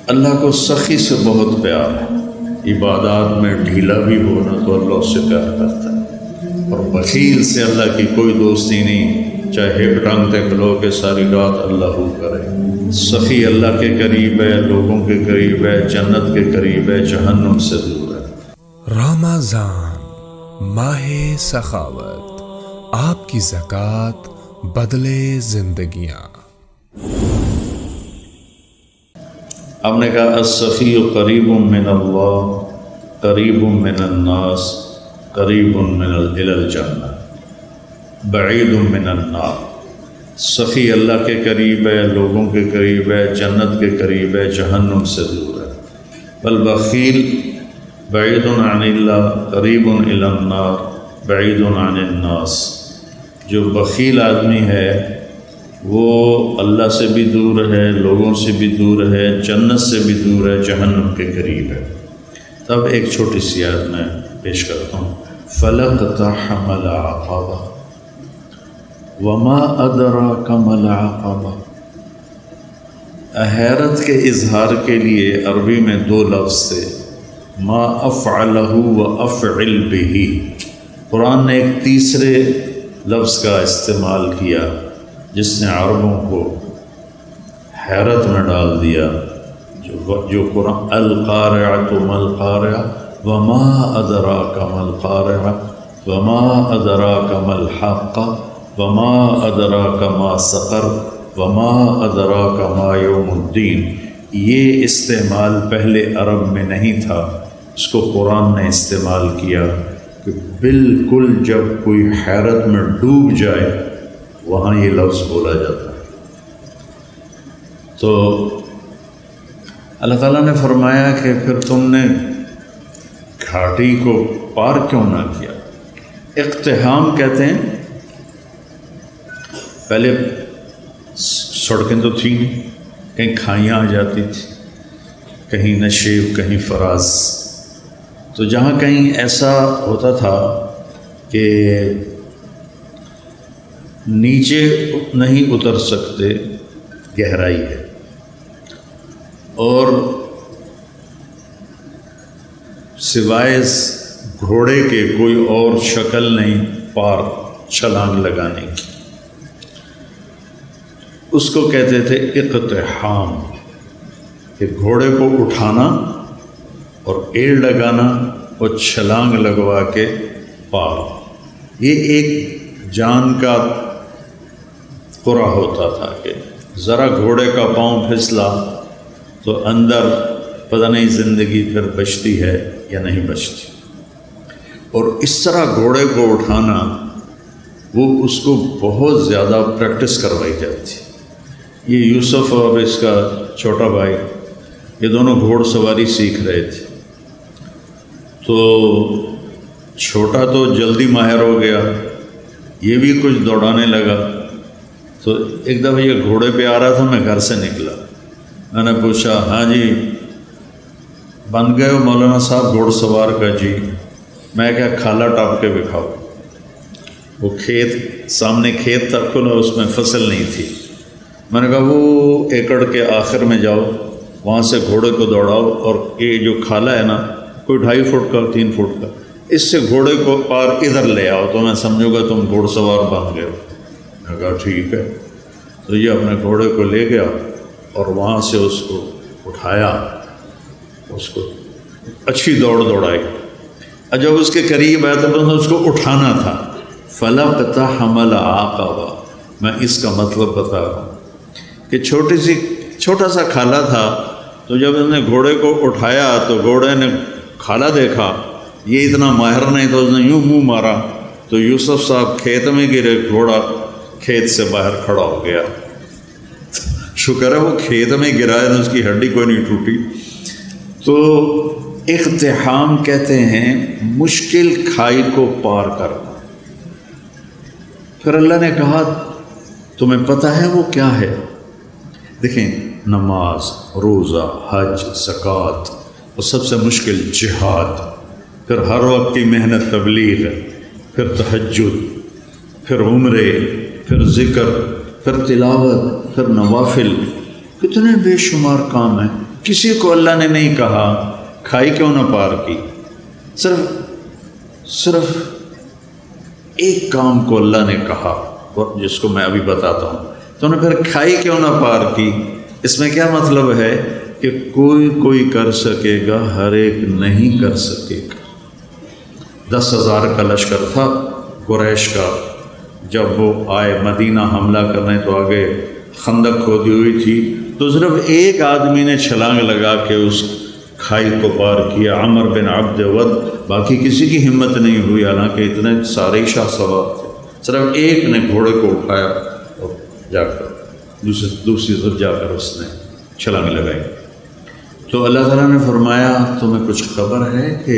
اللہ کو سخی سے بہت پیار ہے، عبادات میں ڈھیلا بھی ہونا تو اللہ اس سے پیار کرتا ہے، اور بخیل سے اللہ کی کوئی دوستی نہیں، چاہے ٹانگ تک لو کہ ساری رات اللہ ہو کرے۔ سخی اللہ کے قریب ہے، لوگوں کے قریب ہے، جنت کے قریب ہے، جہنم سے دور ہے۔ رمضان ماہ سخاوت، آپ کی زکوٰۃ بدلے زندگیاں۔ ہم نے کہا السخی قریب من اللہ، قریب من الناس، قریب من الی الجنہ، بعید من النار۔ سخی اللہ کے قریب ہے، لوگوں کے قریب ہے، جنت کے قریب ہے، جہنم سے دور ہے۔ والبخیل بعید عن اللہ، قریب الی النار، بعید عن الناس۔ جو بخیل آدمی ہے وہ اللہ سے بھی دور ہے، لوگوں سے بھی دور ہے، جنت سے بھی دور ہے، جہنم کے قریب ہے۔ تب ایک چھوٹی سی آیت میں پیش کرتا ہوں۔ فَلَقْتَحَمَ الْعَقَبَةَ وَمَا أَدْرَاكَ مَا الْعَقَبَةُ۔ حیرت کے اظہار کے لیے عربی میں دو لفظ تھے، ما افعلہ و افعل بہ۔ قرآن نے ایک تیسرے لفظ کا استعمال کیا جس نے عربوں کو حیرت میں ڈال دیا، جو قرآن القارعۃ ما القارعہ وما ادراک ما القارعہ وما ادراک ما الحاقہ وما ادراک ما سقر وما ادراک ما یوم الدین۔ یہ استعمال پہلے عرب میں نہیں تھا، اس کو قرآن نے استعمال کیا کہ بالکل جب کوئی حیرت میں ڈوب جائے وہاں یہ لفظ بولا جاتا ہے۔ تو اللہ تعالیٰ نے فرمایا کہ پھر تم نے گھاٹی کو پار کیوں نہ کیا۔ اقتحام کہتے ہیں، پہلے سڑکیں تو تھیں نہیں، کہیں کھائیاں آ جاتی تھی، کہیں نشیب، کہیں فراز۔ تو جہاں کہیں ایسا ہوتا تھا کہ نیچے نہیں اتر سکتے، گہرائی ہے، اور سوائے گھوڑے کے کوئی اور شکل نہیں پار چھلانگ لگانے کی، اس کو کہتے تھے اقتحام، کہ گھوڑے کو اٹھانا اور ایڑ لگانا اور چھلانگ لگوا کے پار۔ یہ ایک جان کا قرعہ ہوتا تھا کہ ذرا گھوڑے کا پاؤں پھسلا تو اندر پتہ نہیں زندگی پھر بچتی ہے یا نہیں بچتی، اور اس طرح گھوڑے کو اٹھانا وہ اس کو بہت زیادہ پریکٹس کروائی جاتی۔ یہ یوسف اور اس کا چھوٹا بھائی، یہ دونوں گھوڑ سواری سیکھ رہے تھے، تو چھوٹا تو جلدی ماہر ہو گیا، یہ بھی کچھ دوڑانے لگا۔ تو ایک دفعہ یہ گھوڑے پہ آ رہا تھا، میں گھر سے نکلا، میں نے پوچھا ہاں جی بن گئے ہو مولانا صاحب گھوڑ سوار کا؟ جی۔ میں کیا کھالا ٹاپ کے دکھاؤ۔ وہ کھیت سامنے کھیت تھا کھلا، اس میں فصل نہیں تھی۔ میں نے کہا وہ ایکڑ کے آخر میں جاؤ، وہاں سے گھوڑے کو دوڑاؤ، اور یہ جو کھالا ہے نا کوئی 2.5 فٹ کا 3 فٹ کا، اس سے گھوڑے کو پار ادھر لے آؤ تو میں سمجھوں گا تم گھوڑ سوار بن گئے ہو۔ میں کہا ٹھیک ہے۔ تو یہ اپنے گھوڑے کو لے گیا اور وہاں سے اس کو اٹھایا، اس کو اچھی دوڑائی، اور جب اس کے قریب آیا تو اس کو اٹھانا تھا۔ فَلَقْتَحَمَ الْعَقَبَةَ، میں اس کا مطلب بتا رہا ہوں کہ چھوٹا سا کھالا تھا، تو جب اس نے گھوڑے کو اٹھایا تو گھوڑے نے کھالا دیکھا یہ اتنا ماہر نہیں تھا، اس نے یوں منہ مارا تو یوسف صاحب کھیت میں گرے، گھوڑا کھیت سے باہر کھڑا ہو گیا۔ شکر ہے وہ کھیت میں گرا ہے، اس کی ہڈی کوئی نہیں ٹوٹی۔ تو اقتحام کہتے ہیں مشکل کھائی کو پار کرنا۔ پھر اللہ نے کہا تمہیں پتہ ہے وہ کیا ہے؟ دیکھیں، نماز، روزہ، حج، زکوٰۃ، اور سب سے مشکل جہاد، پھر ہر وقت کی محنت تبلیغ، پھر تہجد، پھر عمرے، پھر ذکر، پھر تلاوت، پھر نوافل، کتنے بے شمار کام ہیں۔ کسی کو اللہ نے نہیں کہا کھائی کیوں نہ پار کی، صرف ایک کام کو اللہ نے کہا، اور جس کو میں ابھی بتاتا ہوں، تو انہوں نے پھر کھائی کیوں نہ پار کی۔ اس میں کیا مطلب ہے کہ کوئی کر سکے گا، ہر ایک نہیں کر سکے گا۔ 10,000 کا لشکر تھا قریش کا، جب وہ آئے مدینہ حملہ کرنے تو آگے خندق کھودی ہوئی تھی، تو صرف ایک آدمی نے چھلانگ لگا کے اس کھائی کو پار کیا، عمر بن عبد ود، باقی کسی کی ہمت نہیں ہوئی، حالانکہ اتنے سارے شاہ سوار تھے، صرف ایک نے گھوڑے کو اٹھایا اور جا کر دوسری طرف جا کر اس نے چھلانگ لگائی۔ تو اللہ تعالیٰ نے فرمایا تمہیں کچھ خبر ہے کہ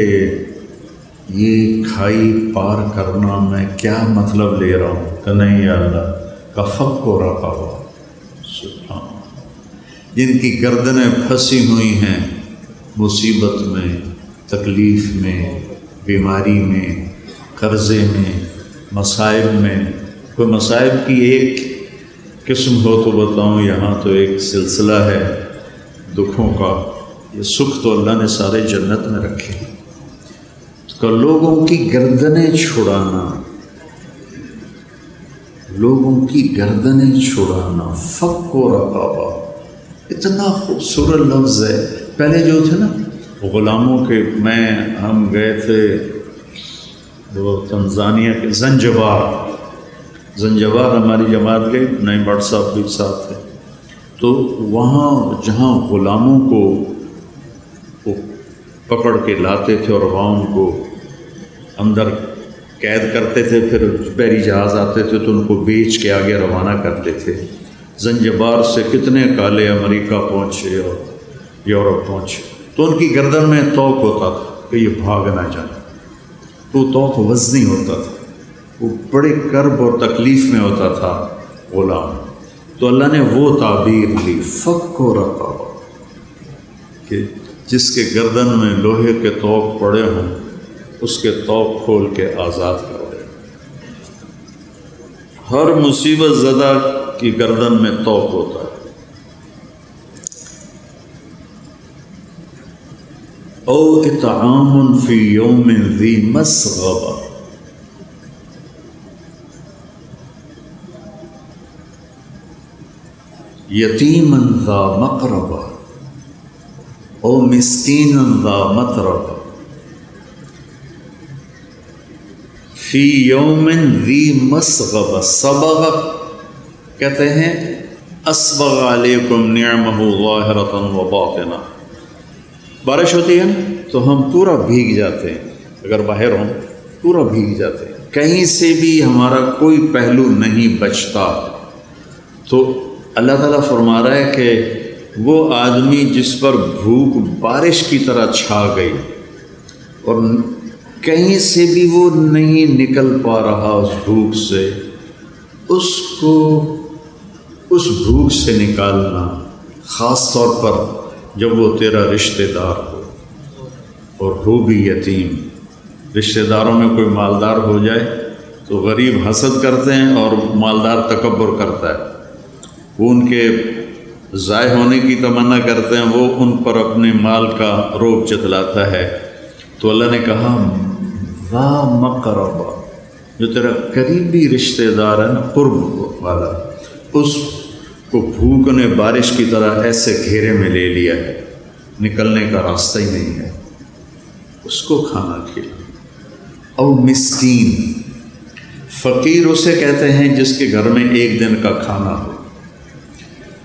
یہ کھائی پار کرنا میں کیا مطلب لے رہا ہوں؟ کہ نہیں یا اللہ، کا فک و رقبہ، سبحان، جن کی گردنیں پھنسی ہوئی ہیں مصیبت میں، تکلیف میں، بیماری میں، قرضے میں، مصائب میں۔ کوئی مصائب کی ایک قسم ہو تو بتاؤں، یہاں تو ایک سلسلہ ہے دکھوں کا۔ یہ سکھ تو اللہ نے سارے جنت میں رکھے ہیں، تو لوگوں کی گردنیں چھڑانا، لوگوں کی گردنیں چھڑانا، فک و رقابہ، اتنا خوبصورت لفظ ہے۔ پہلے جو تھے نا غلاموں کے، ہم گئے تھے وہ تنزانیہ کے زنجبار ہماری جماعت گئی، نئی بٹ صاحب بھی ساتھ تھے، تو وہاں جہاں غلاموں کو وہ پکڑ کے لاتے تھے اور وہاں ان کو اندر قید کرتے تھے، پھر بحری جہاز آتے تھے تو ان کو بیچ کے آگے روانہ کرتے تھے۔ زنجبار سے کتنے کالے امریکہ پہنچے اور یورپ پہنچے، تو ان کی گردن میں توق ہوتا تھا کہ یہ بھاگ نہ جائیں، تو توق وزنی ہوتا تھا، وہ بڑے کرب اور تکلیف میں ہوتا تھا غلام۔ تو اللہ نے وہ تعبیر لی، فک و رقبہ، کہ جس کے گردن میں لوہے کے توق پڑے ہوں اس کے توق کھول کے آزاد کر دے۔ ہر مصیبت زدہ کی گردن میں توق ہوتا ہے۔ او اطعام فی یوم ذی مسغبہ، یتیما ذا مقربہ او مسکینا ذا متربہ، فی یوم ذی مسغبہ۔ صبغ کہتے ہیں اسبغ علیکم نعمہ ظاہرۃ و باطنہ۔ بارش ہوتی ہے نا تو ہم پورا بھیگ جاتے ہیں، اگر باہر ہوں پورا بھیگ جاتے ہیں، کہیں سے بھی ہمارا کوئی پہلو نہیں بچتا۔ تو اللہ تعالیٰ فرما رہا ہے کہ وہ آدمی جس پر بھوک بارش کی طرح چھا گئی اور کہیں سے بھی وہ نہیں نکل پا رہا اس بھوک سے، اس کو اس بھوک سے نکالنا، خاص طور پر جب وہ تیرا رشتہ دار ہو اور ہو بھی یتیم۔ رشتہ داروں میں کوئی مالدار ہو جائے تو غریب حسد کرتے ہیں اور مالدار تکبر کرتا ہے، وہ ان کے ضائع ہونے کی تمنا کرتے ہیں، وہ ان پر اپنے مال کا روب جتلاتا ہے۔ تو اللہ نے کہا ذا مقربہ، جو تیرا قریبی رشتہ دار ہے نا، قرب والا، اس کو بھوک نے بارش کی طرح ایسے گھیرے میں لے لیا ہے، نکلنے کا راستہ ہی نہیں ہے، اس کو کھانا کھلا۔ اور مسکین، فقیر اسے کہتے ہیں جس کے گھر میں ایک دن کا کھانا ہو۔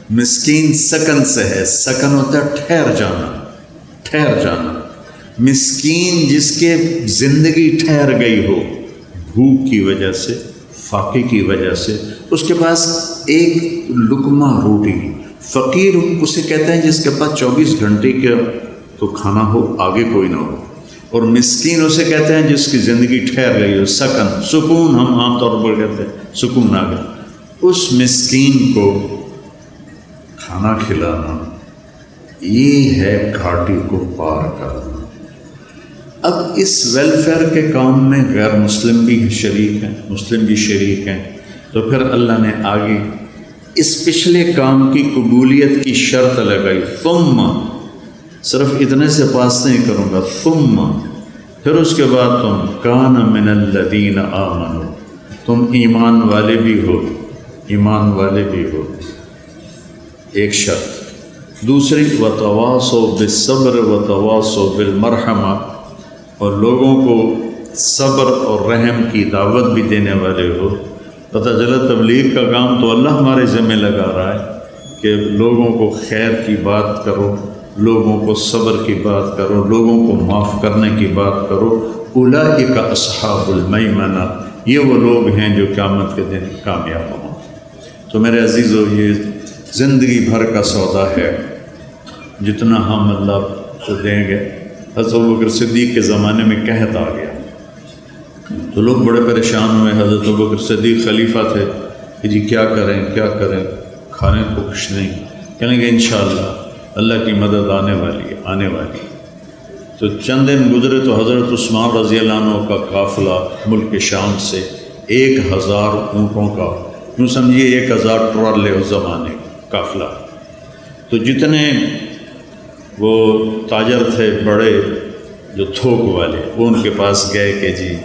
مسکین سکن سے ہے، سکن ہوتا ہے ٹھہر جانا۔ مسکین جس کے زندگی ٹھہر گئی ہو بھوک کی وجہ سے، فاقے کی وجہ سے، اس کے پاس ایک لقمہ روٹی۔ فقیر اسے کہتے ہیں جس کے پاس 24 گھنٹے کا تو کھانا ہو، آگے کوئی نہ ہو۔ اور مسکین اسے کہتے ہیں جس کی زندگی ٹھہر گئی ہو، سکن، سکون ہم عام طور پر کہتے ہیں، سکون آ گیا۔ اس مسکین کو کھانا کھلانا، یہ ہے گھاٹی کو پار کرنا۔ اب اس ویلفیئر کے کام میں غیر مسلم بھی شریک ہیں، مسلم بھی شریک ہیں، تو پھر اللہ نے آگے اس پچھلے کام کی قبولیت کی شرط لگائی، ثم صرف اتنے سے پاس نہیں کروں گا، ثم پھر اس کے بعد تم کان من الذین آمنوا، تم ایمان والے بھی ہو، ایمان والے بھی ہو، ایک شرط۔ دوسری وتواصوا بالصبر وتواصوا بالمرحمہ، اور لوگوں کو صبر اور رحم کی دعوت بھی دینے والے ہو۔ پتہ چلا تبلیغ کا کام تو اللہ ہمارے ذمہ لگا رہا ہے کہ لوگوں کو خیر کی بات کرو، لوگوں کو صبر کی بات کرو، لوگوں کو معاف کرنے کی بات کرو۔ اولئک اصحاب المیمنہ، یہ وہ لوگ ہیں جو قیامت کے دن کامیاب ہوں۔ تو میرے عزیزو، یہ زندگی بھر کا سودا ہے، جتنا ہم اللہ کو دیں گے۔ حضرت ابوبکر صدیق کے زمانے میں قحط آ گیا تو لوگ بڑے پریشان ہوئے۔ حضرت ابوبکر صدیق خلیفہ تھے کہ جی کیا کریں کیا کریں، کھانے کو کچھ نہیں۔ کہنے کہ انشاءاللہ اللہ کی مدد آنے والی ہے، آنے والی ہے۔ تو چند دن گزرے تو حضرت عثمان رضی اللہ عنہ کا قافلہ ملک شام سے 1000 اونٹوں کا، یوں سمجھیے 1000 ٹرالے اس زمانے کا قافلہ۔ تو جتنے وہ تاجر تھے بڑے جو تھوک والے، وہ ان کے پاس گئے کہ جی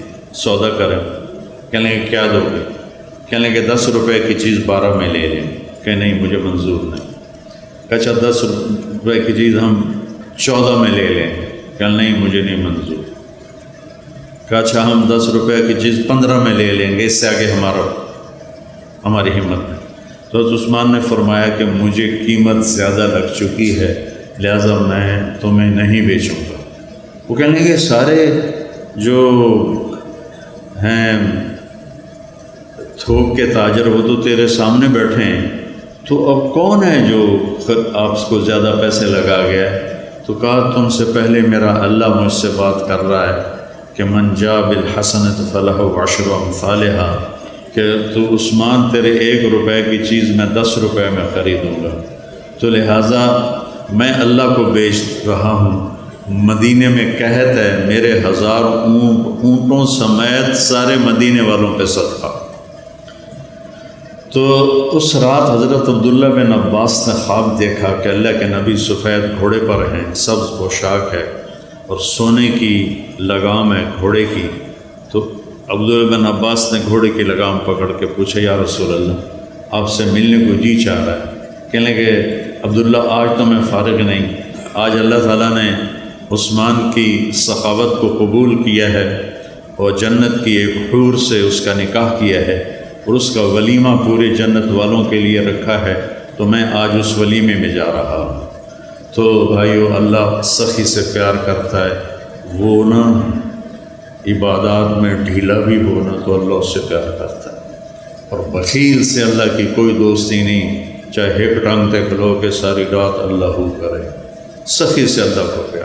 سودا کریں۔ کہنے کہ کیا دو گے؟ کہنے کہ 10 روپے کی چیز 12 میں لے لیں۔ کہ نہیں مجھے منظور نہیں۔ اچھا 10 روپے کی چیز ہم 14 میں لے لیں۔ کہ نہیں مجھے نہیں منظور۔ کہ اچھا ہم 10 روپے کی چیز 15 میں لے لیں گے، اس سے آگے ہماری ہمت نہیں۔ تو حضرت عثمان نے فرمایا کہ مجھے قیمت زیادہ لگ چکی ہے، لہذا میں تمہیں نہیں بیچوں گا۔ وہ کہنے کہ سارے جو ہیں تھوک کے تاجر وہ تو تیرے سامنے بیٹھے ہیں، تو اب کون ہے جو آپ کو زیادہ پیسے لگا گیا ہے؟ تو کہا تم سے پہلے میرا اللہ مجھ سے بات کر رہا ہے کہ من جاء بالحسنۃ فلہ عشر امثالہا، کہ تو عثمان تیرے 1 روپے کی چیز میں 10 روپے میں خریدوں گا۔ تو لہٰذا میں اللہ کو بیچ رہا ہوں۔ مدینے میں قحط ہے، میرے 1000 اونٹوں سمیت سارے مدینے والوں پہ صدقہ۔ تو اس رات حضرت عبداللہ بن عباس نے خواب دیکھا کہ اللہ کے نبی سفید گھوڑے پر ہیں، سبز پوشاک ہے اور سونے کی لگام ہے گھوڑے کی۔ تو عبداللہ بن عباس نے گھوڑے کی لگام پکڑ کے پوچھا یا رسول اللہ آپ سے ملنے کو جی چاہ رہا ہے۔ کہنے کہ عبداللہ آج تو میں فارغ نہیں، آج اللہ تعالیٰ نے عثمان کی سخاوت کو قبول کیا ہے اور جنت کی ایک حور سے اس کا نکاح کیا ہے اور اس کا ولیمہ پورے جنت والوں کے لیے رکھا ہے، تو میں آج اس ولیمے میں جا رہا ہوں۔ تو بھائیو، اللہ سخی سے پیار کرتا ہے، وہ نا عبادات میں ڈھیلا بھی ہو نا تو اللہ اس سے پیار کرتا ہے، اور بخیل سے اللہ کی کوئی دوستی نہیں، چاہے ہک ٹانگ تے کھلو کے ساری رات اللہ ہو کرے، سخی سے اللہ کو پیار